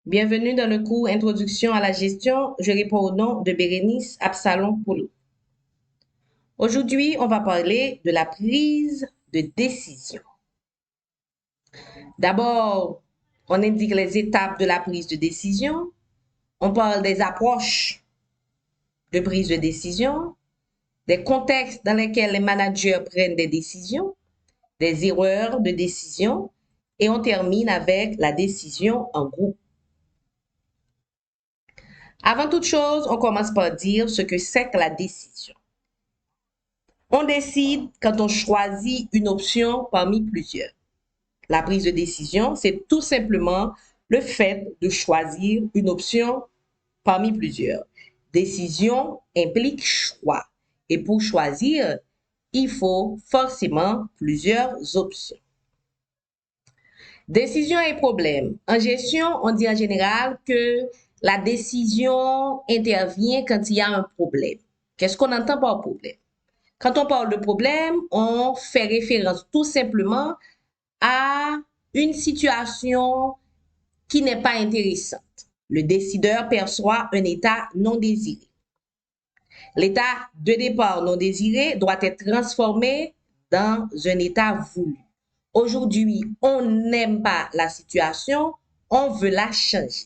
Bienvenue dans le cours Introduction à la gestion. Je réponds au nom de Bérénice Absalom Poulou. Aujourd'hui, on va parler de la prise de décision. D'abord, on indique les étapes de la prise de décision. On parle des approches de prise de décision, des contextes dans lesquels les managers prennent des décisions, des erreurs de décision, et on termine avec la décision en groupe. Avant toute chose, on commence par dire ce que c'est que la décision. On décide quand on choisit une option parmi plusieurs. La prise de décision, c'est tout simplement le fait de choisir une option parmi plusieurs. Décision implique choix. Et pour choisir, il faut forcément plusieurs options. Décision et problème. En gestion, on dit en général que la décision intervient quand il y a un problème. Qu'est-ce qu'on entend par problème? Quand on parle de problème, on fait référence tout simplement à une situation qui n'est pas intéressante. Le décideur perçoit un état non désiré. L'état de départ non désiré doit être transformé dans un état voulu. Aujourd'hui, on n'aime pas la situation, on veut la changer.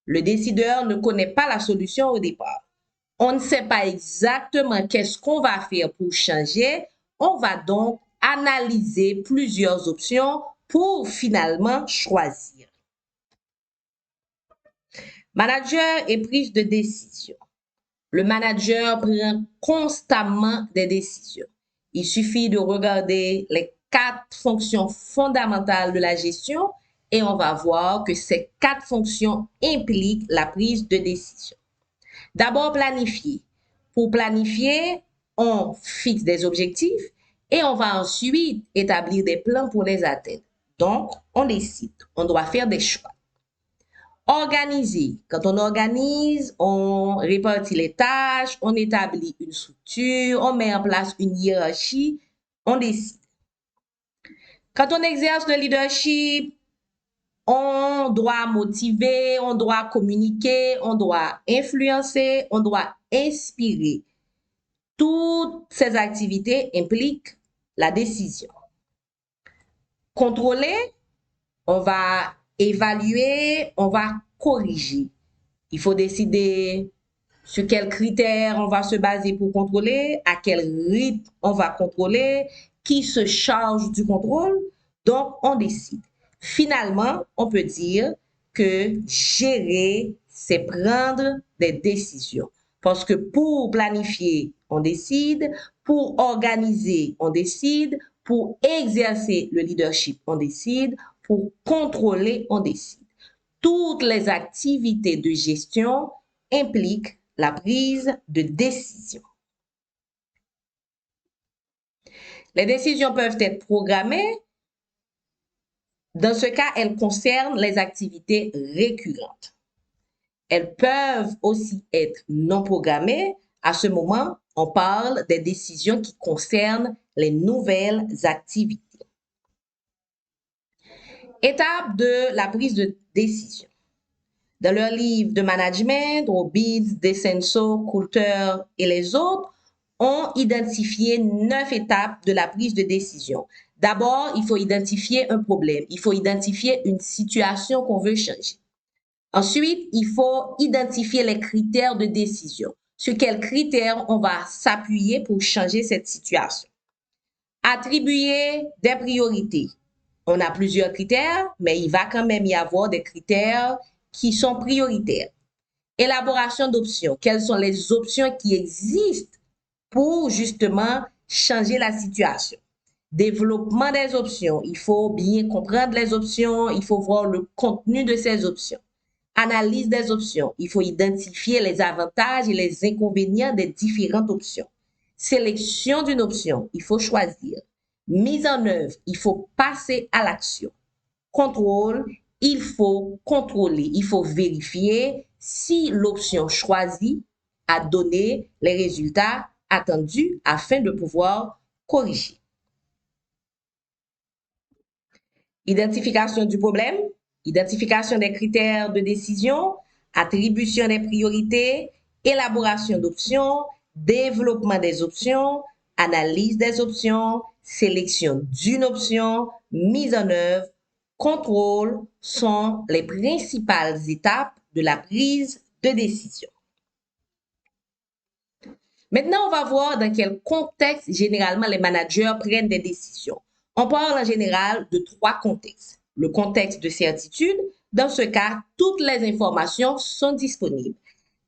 Le décideur ne connaît pas la solution au départ. On ne sait pas exactement qu'est-ce qu'on va faire pour changer. On va donc analyser plusieurs options pour finalement choisir. Manager et prise de décision. Le manager prend constamment des décisions. Il suffit de regarder les 4 fonctions fondamentales de la gestion et on va voir que ces 4 fonctions impliquent la prise de décision. D'abord, planifier. Pour planifier, on fixe des objectifs et on va ensuite établir des plans pour les atteindre. Donc, on décide, on doit faire des choix. Organiser. Quand on organise, on répartit les tâches, on établit une structure, on met en place une hiérarchie, on décide. Quand on exerce le leadership, on doit motiver, on doit communiquer, on doit influencer, on doit inspirer. Toutes ces activités impliquent la décision. Contrôler, on va évaluer, on va corriger. Il faut décider sur quels critères on va se baser pour contrôler, à quel rythme on va contrôler, qui se charge du contrôle. Donc, on décide. Finalement, on peut dire que gérer, c'est prendre des décisions. Parce que pour planifier, on décide. Pour organiser, on décide. Pour exercer le leadership, on décide. Pour contrôler, on décide. Toutes les activités de gestion impliquent la prise de décision. Les décisions peuvent être programmées. Dans ce cas, elles concernent les activités récurrentes. Elles peuvent aussi être non programmées. À ce moment, on parle des décisions qui concernent les nouvelles activités. Étape de la prise de décision. Dans leur livre de management, Robbins, DeCenso, Coulter et les autres, ont identifié 9 étapes de la prise de décision. D'abord, il faut identifier un problème. Il faut identifier une situation qu'on veut changer. Ensuite, il faut identifier les critères de décision. Sur quels critères on va s'appuyer pour changer cette situation. Attribuer des priorités. On a plusieurs critères, mais il va quand même y avoir des critères qui sont prioritaires. Élaboration d'options. Quelles sont les options qui existent pour justement changer la situation? Développement des options. Il faut bien comprendre les options. Il faut voir le contenu de ces options. Analyse des options. Il faut identifier les avantages et les inconvénients des différentes options. Sélection d'une option. Il faut choisir. Mise en œuvre. Il faut passer à l'action. Contrôle. Il faut contrôler. Il faut vérifier si l'option choisie a donné les résultats attendus afin de pouvoir corriger. Identification du problème. identification des critères de décision, attribution des priorités, élaboration d'options, développement des options, analyse des options, sélection d'une option, mise en œuvre, contrôle sont les principales étapes de la prise de décision. Maintenant, on va voir dans quel contexte généralement les managers prennent des décisions. On parle en général de 3 contextes. Le contexte de certitude, dans ce cas, toutes les informations sont disponibles.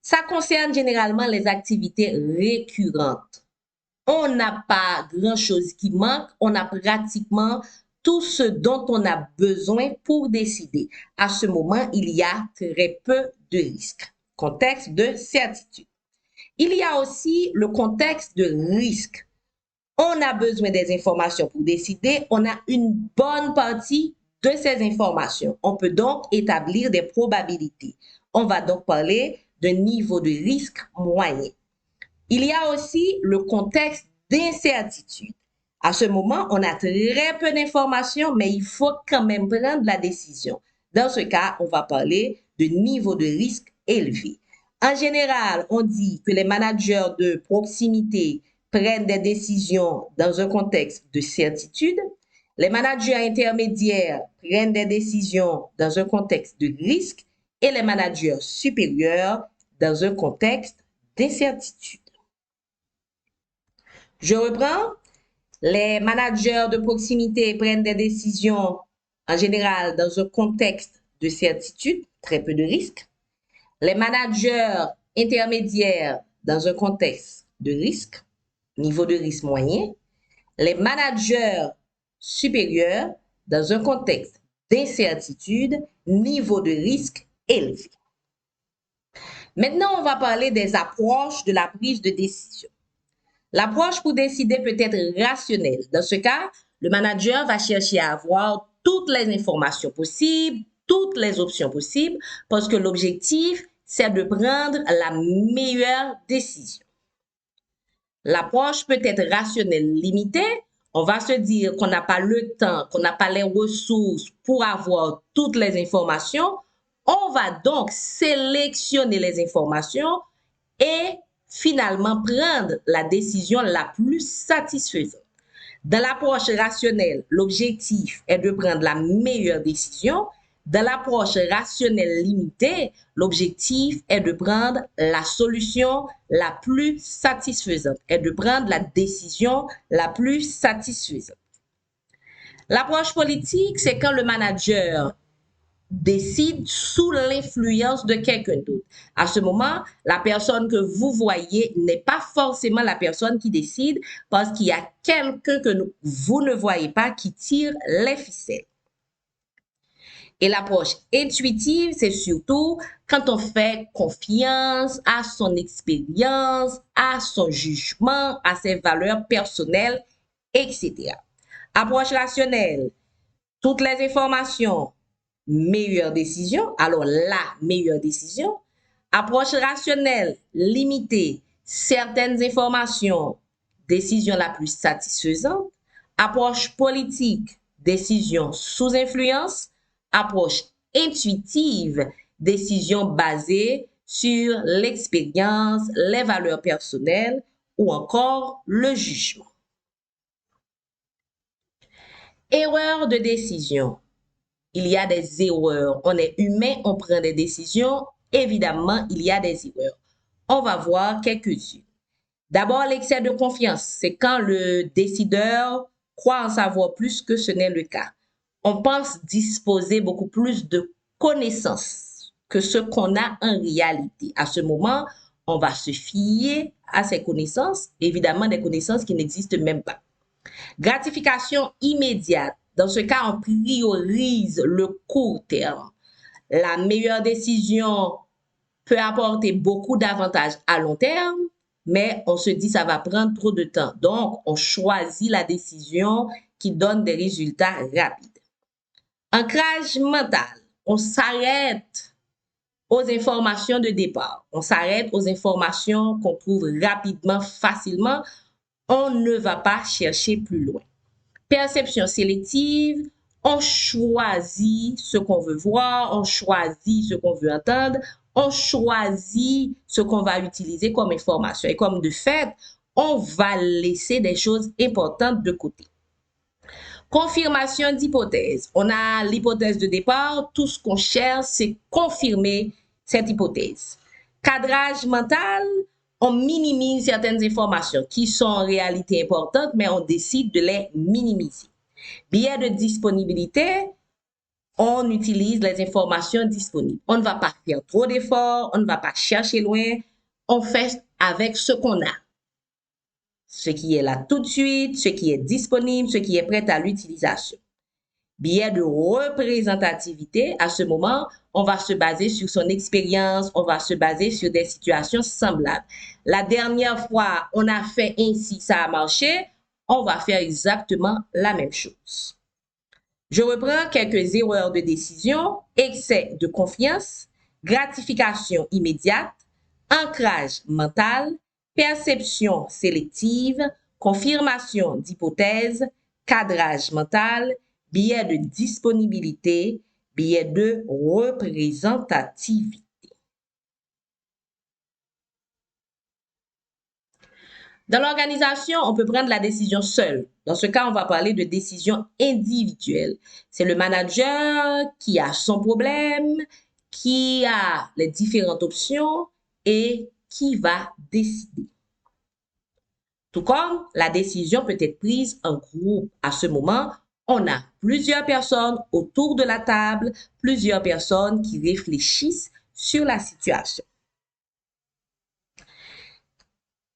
Ça concerne généralement les activités récurrentes. On n'a pas grand-chose qui manque, on a pratiquement tout ce dont on a besoin pour décider. À ce moment, il y a très peu de risques. Contexte de certitude. Il y a aussi le contexte de risque. On a besoin des informations pour décider. On a une bonne partie de ces informations. On peut donc établir des probabilités. On va donc parler de niveau de risque moyen. Il y a aussi le contexte d'incertitude. À ce moment, on a très peu d'informations, mais il faut quand même prendre la décision. Dans ce cas, on va parler de niveau de risque élevé. En général, on dit que les managers de proximité prennent des décisions dans un contexte de certitude. Les managers intermédiaires prennent des décisions dans un contexte de risque et les managers supérieurs dans un contexte d'incertitude. Je reprends. Les managers de proximité prennent des décisions en général dans un contexte de certitude, très peu de risques. Les managers intermédiaires dans un contexte de risque, niveau de risque moyen. Les managers supérieurs dans un contexte d'incertitude, niveau de risque élevé. Maintenant, on va parler des approches de la prise de décision. L'approche pour décider peut être rationnelle. Dans ce cas, le manager va chercher à avoir toutes les informations possibles, toutes les options possibles, parce que l'objectif, c'est de prendre la meilleure décision. L'approche peut être rationnelle limitée. On va se dire qu'on n'a pas le temps, qu'on n'a pas les ressources pour avoir toutes les informations. On va donc sélectionner les informations et finalement prendre la décision la plus satisfaisante. Dans l'approche rationnelle, l'objectif est de prendre la meilleure décision. Dans l'approche rationnelle limitée, l'objectif est de prendre la solution la plus satisfaisante, est de prendre la décision la plus satisfaisante. L'approche politique, c'est quand le manager décide sous l'influence de quelqu'un d'autre. À ce moment, la personne que vous voyez n'est pas forcément la personne qui décide parce qu'il y a quelqu'un que vous ne voyez pas qui tire les ficelles. Et l'approche intuitive, c'est surtout quand on fait confiance à son expérience, à son jugement, à ses valeurs personnelles, etc. Approche rationnelle, toutes les informations, meilleure décision, alors la meilleure décision. Approche rationnelle, limitée, certaines informations, décision la plus satisfaisante. Approche politique, décision sous influence. Approche intuitive, décision basée sur l'expérience, les valeurs personnelles ou encore le jugement. Erreur de décision. Il y a des erreurs. On est humain, on prend des décisions. Évidemment, il y a des erreurs. On va voir quelques-unes. D'abord, l'excès de confiance. C'est quand le décideur croit en savoir plus que ce n'est le cas. On pense disposer beaucoup plus de connaissances que ce qu'on a en réalité. À ce moment, on va se fier à ces connaissances, évidemment des connaissances qui n'existent même pas. Gratification immédiate. Dans ce cas, on priorise le court terme. La meilleure décision peut apporter beaucoup d'avantages à long terme, mais on se dit ça va prendre trop de temps. Donc, on choisit la décision qui donne des résultats rapides. Ancrage mental. On s'arrête aux informations de départ. On s'arrête aux informations qu'on trouve rapidement, facilement. On ne va pas chercher plus loin. Perception sélective, On choisit ce qu'on veut voir, on choisit ce qu'on veut entendre, on choisit ce qu'on va utiliser comme information. Et comme de fait, on va laisser des choses importantes de côté. Confirmation d'hypothèse. On a l'hypothèse de départ. Tout ce qu'on cherche, c'est confirmer cette hypothèse. Cadrage mental, on minimise certaines informations qui sont en réalité importantes, mais on décide de les minimiser. Biais de disponibilité, on utilise les informations disponibles. On ne va pas faire trop d'efforts, on ne va pas chercher loin, on fait avec ce qu'on a. Ce qui est là tout de suite, ce qui est disponible, ce qui est prêt à l'utilisation. Biais de représentativité, à ce moment, on va se baser sur son expérience, on va se baser sur des situations semblables. La dernière fois, on a fait ainsi, ça a marché, on va faire exactement la même chose. Je reprends quelques erreurs de décision, excès de confiance, gratification immédiate, ancrage mental, perception sélective, confirmation d'hypothèse, cadrage mental, biais de disponibilité, biais de représentativité. Dans l'organisation, on peut prendre la décision seule. Dans ce cas, on va parler de décision individuelle. C'est le manager qui a son problème, qui a les différentes options et qui va décider. Tout comme la décision peut être prise en groupe. À ce moment, on a plusieurs personnes autour de la table, plusieurs personnes qui réfléchissent sur la situation.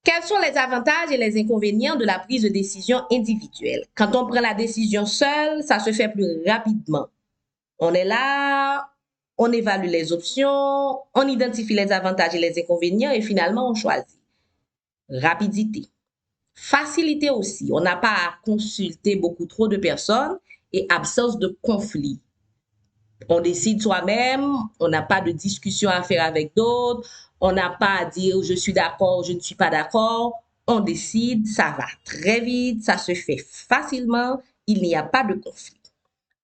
Quels sont les avantages et les inconvénients de la prise de décision individuelle? Quand on prend la décision seule, ça se fait plus rapidement. On est là, on évalue les options, on identifie les avantages et les inconvénients et finalement on choisit. Rapidité. Facilité aussi. On n'a pas à consulter beaucoup trop de personnes et absence de conflit. On décide soi-même, on n'a pas de discussion à faire avec d'autres, on n'a pas à dire je suis d'accord, je ne suis pas d'accord. On décide, ça va très vite, ça se fait facilement, il n'y a pas de conflit.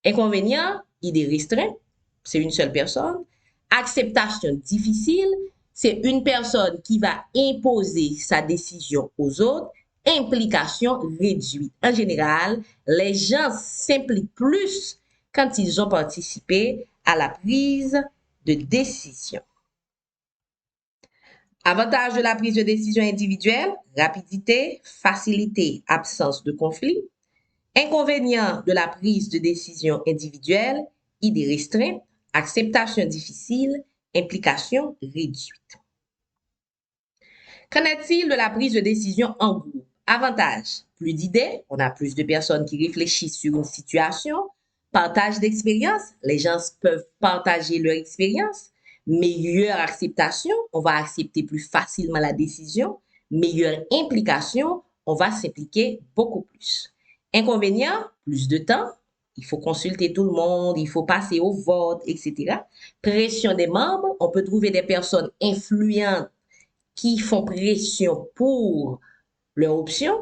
Inconvénient, idée restreinte, c'est une seule personne. Acceptation difficile, c'est une personne qui va imposer sa décision aux autres. Implication réduite. En général, les gens s'impliquent plus quand ils ont participé à la prise de décision. Avantage de la prise de décision individuelle, rapidité, facilité, absence de conflit. Inconvénient de la prise de décision individuelle, idée restreinte, acceptation difficile, implication réduite. Qu'en est-il de la prise de décision en groupe? Avantage, plus d'idées, on a plus de personnes qui réfléchissent sur une situation. Partage d'expérience, les gens peuvent partager leur expérience. Meilleure acceptation, on va accepter plus facilement la décision. Meilleure implication, on va s'impliquer beaucoup plus. Inconvénient, plus de temps, il faut consulter tout le monde, il faut passer au vote, etc. Pression des membres, on peut trouver des personnes influentes qui font pression pour leur option.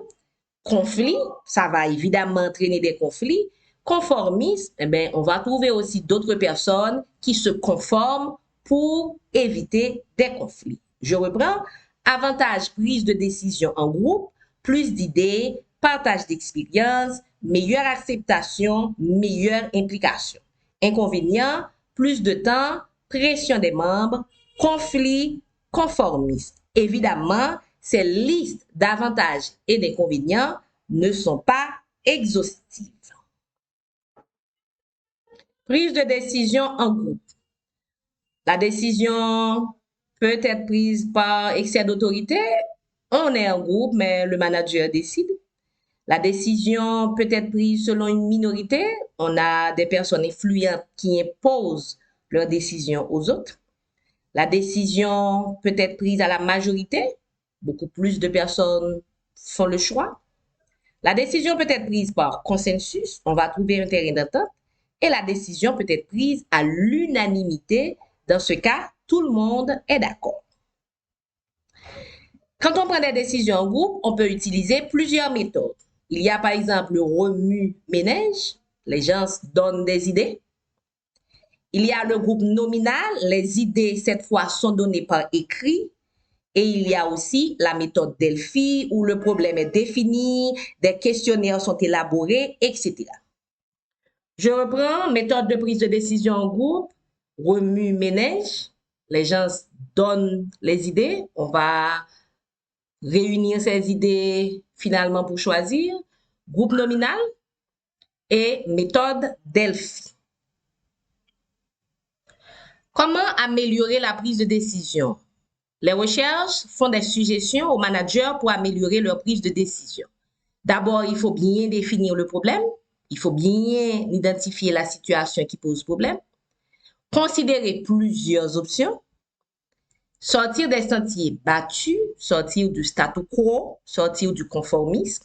Conflit, ça va évidemment entraîner des conflits. Conformisme, eh bien, on va trouver aussi d'autres personnes qui se conforment pour éviter des conflits. Je reprends. Avantage, prise de décision en groupe, plus d'idées, partage d'expérience, meilleure acceptation, meilleure implication. Inconvénient, plus de temps, pression des membres, conflit, conformisme. Évidemment, ces listes d'avantages et d'inconvénients ne sont pas exhaustives. Prise de décision en groupe. La décision peut être prise par excès d'autorité. On est en groupe, mais le manager décide. La décision peut être prise selon une minorité. On a des personnes influentes qui imposent leurs décisions aux autres. La décision peut être prise à la majorité. Beaucoup plus de personnes font le choix. La décision peut être prise par consensus. On va trouver un terrain d'entente. Et la décision peut être prise à l'unanimité. Dans ce cas, tout le monde est d'accord. Quand on prend des décisions en groupe, on peut utiliser plusieurs méthodes. Il y a par exemple le remue-ménage. les gens donnent des idées. Il y a le groupe nominal, les idées cette fois sont données par écrit. Et il y a aussi la méthode Delphi où le problème est défini, des questionnaires sont élaborés, etc. Je reprends, méthode de prise de décision en groupe, remue-ménage. Les gens donnent les idées, on va réunir ces idées finalement pour choisir. Groupe nominal et méthode Delphi. Comment améliorer la prise de décision? Les recherches font des suggestions aux managers pour améliorer leur prise de décision. D'abord, il faut bien définir le problème. Il faut bien identifier la situation qui pose problème. Considérer plusieurs options. Sortir des sentiers battus, sortir du statu quo, sortir du conformisme.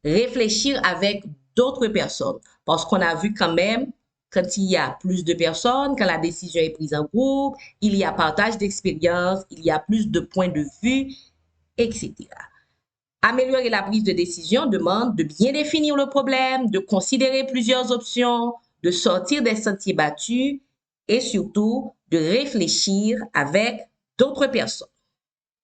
Réfléchir avec d'autres personnes. Parce qu'on a vu quand même, quand il y a plus de personnes, quand la décision est prise en groupe, il y a partage d'expérience, il y a plus de points de vue, etc. Améliorer la prise de décision demande de bien définir le problème, de considérer plusieurs options, de sortir des sentiers battus et surtout de réfléchir avec d'autres personnes.